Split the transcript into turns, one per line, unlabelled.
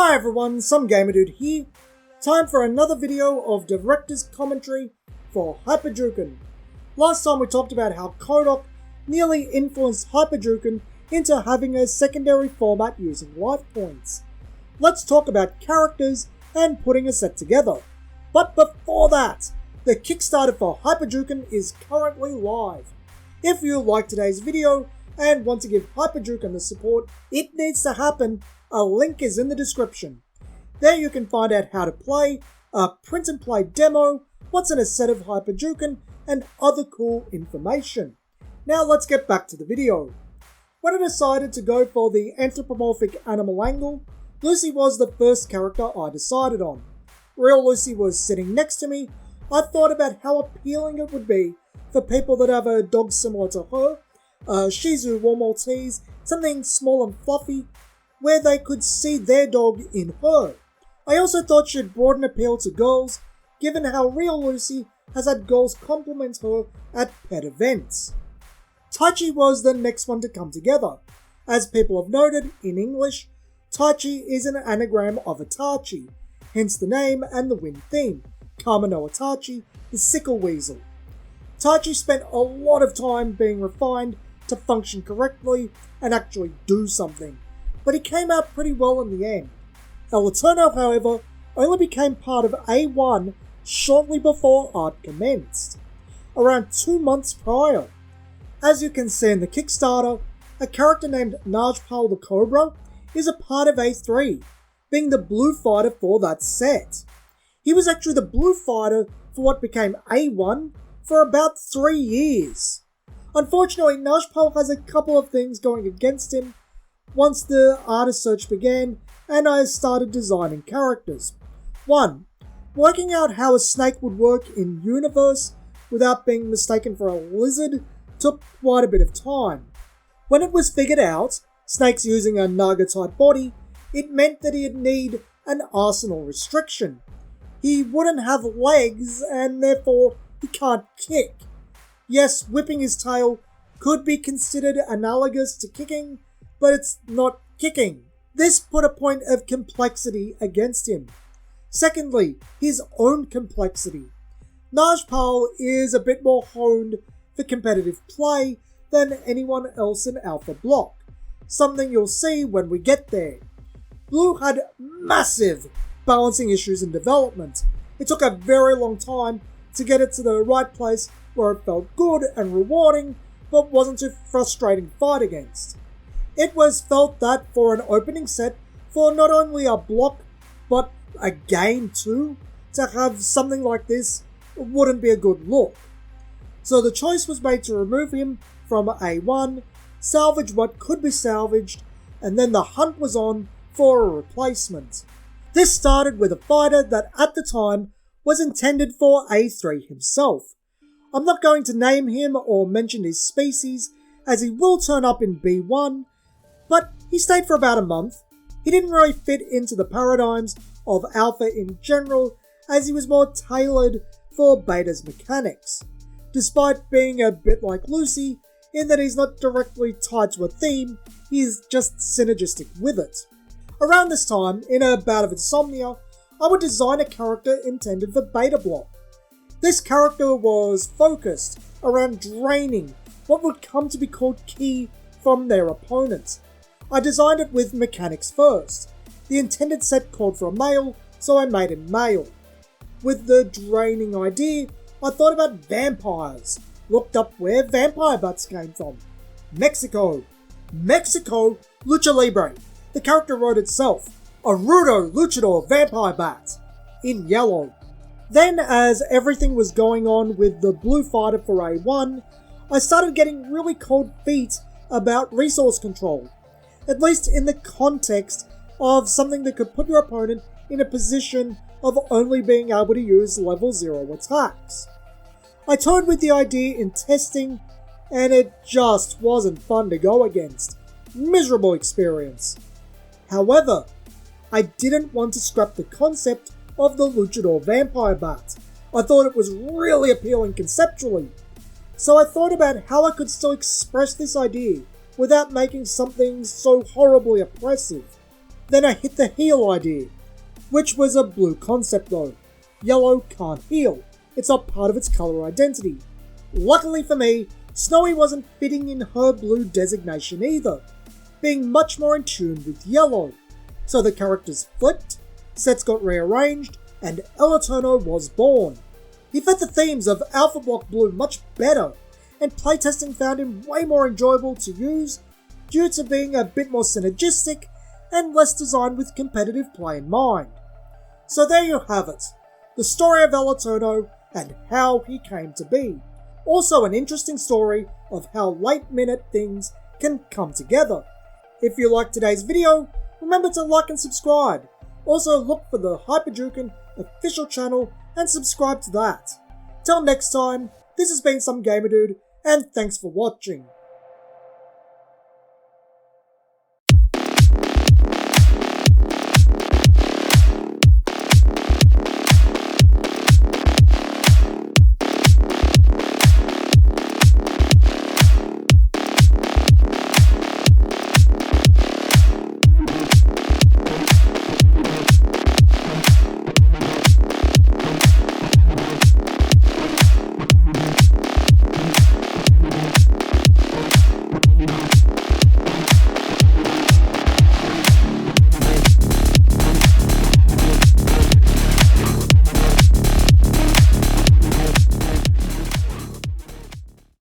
Hi everyone, some Gamer Dude here. Time for another video of director's commentary for Juken. Last time we talked about how Kodok nearly influenced Juken into having a secondary format using life points. Let's talk about characters and putting a set together. But before that, the Kickstarter for Juken is currently live. If you like today's video and want to give Juken the support it needs to happen, a link is in the description. There you can find out how to play, a print and play demo, what's in a set of Juken, and other cool information. Now let's get back to the video. When I decided to go for the anthropomorphic animal angle, Lucy was the first character I decided on. Real Lucy was sitting next to me. I thought about how appealing it would be for people that have a dog similar to her, a Shih Tzu or Maltese, something small and fluffy, where they could see their dog in her. I also thought she'd broaden appeal to girls, given how Real Lucy has had girls compliment her at pet events. Taichi was the next one to come together. As people have noted, in English, Taichi is an anagram of Itachi, hence the name and the wind theme, Kama no Itachi, the sickle weasel. Taichi spent a lot of time being refined to function correctly and actually do something, but he came out pretty well in the end. Eterno, however, only became part of A1 shortly before art commenced, around 2 months prior. As you can see in the Kickstarter, a character named Najpal the Cobra is a part of A3, being the blue fighter for that set. He was actually the blue fighter for what became A1 for about 3 years. Unfortunately, Najpal has a couple of things going against him once the artist search began and I started designing characters. 1. Working out how a snake would work in universe without being mistaken for a lizard took quite a bit of time. When it was figured out, snakes using a Naga type body, it meant that he'd need an arsenal restriction. He wouldn't have legs and therefore he can't kick. Yes, whipping his tail could be considered analogous to kicking, but it's not kicking. This put a point of complexity against him. Secondly, his own complexity. Najpal is a bit more honed for competitive play than anyone else in Alpha Block, something you'll see when we get there. Blue had massive balancing issues in development. It took a very long time to get it to the right place where it felt good and rewarding, but wasn't too frustrating to fight against. It was felt that for an opening set, for not only a block, but a game too, to have something like this wouldn't be a good look. So the choice was made to remove him from A1, salvage what could be salvaged, and then the hunt was on for a replacement. This started with a fighter that at the time was intended for A3 himself. I'm not going to name him or mention his species, as he will turn up in B1, but he stayed for about a month. He didn't really fit into the paradigms of Alpha in general, as he was more tailored for Beta's mechanics, despite being a bit like Lucy in that he's not directly tied to a theme, he's just synergistic with it. Around this time, in a bout of insomnia, I would design a character intended for Beta Block. This character was focused around draining what would come to be called ki from their opponents. I designed it with mechanics first. The intended set called for a male, so I made him male. With the draining idea, I thought about vampires. Looked up where vampire butts came from. Mexico, Lucha Libre. The character wrote itself. A Rudo Luchador vampire bat. In yellow. Then, as everything was going on with the blue fighter for A1, I started getting really cold feet about resource control. At least in the context of something that could put your opponent in a position of only being able to use level 0 attacks. I toyed with the idea in testing, and it just wasn't fun to go against. Miserable experience. However, I didn't want to scrap the concept of the Luchador Vampire Bat. I thought it was really appealing conceptually. So I thought about how I could still express this idea without making something so horribly oppressive. Then I hit the heal idea, which was a blue concept though. Yellow can't heal, it's not part of its colour identity. Luckily for me, Snowy wasn't fitting in her blue designation either, being much more in tune with yellow. So the characters flipped, sets got rearranged, and Eterno was born. He fit the themes of Alpha Block Blue much better, and playtesting found him way more enjoyable to use due to being a bit more synergistic and less designed with competitive play in mind. So there you have it, the story of Eterno and how he came to be. Also an interesting story of how late minute things can come together. If you liked today's video, remember to like and subscribe. Also look for the Juken official channel and subscribe to that. Till next time, this has been Some Gamer Dude, and thanks for watching.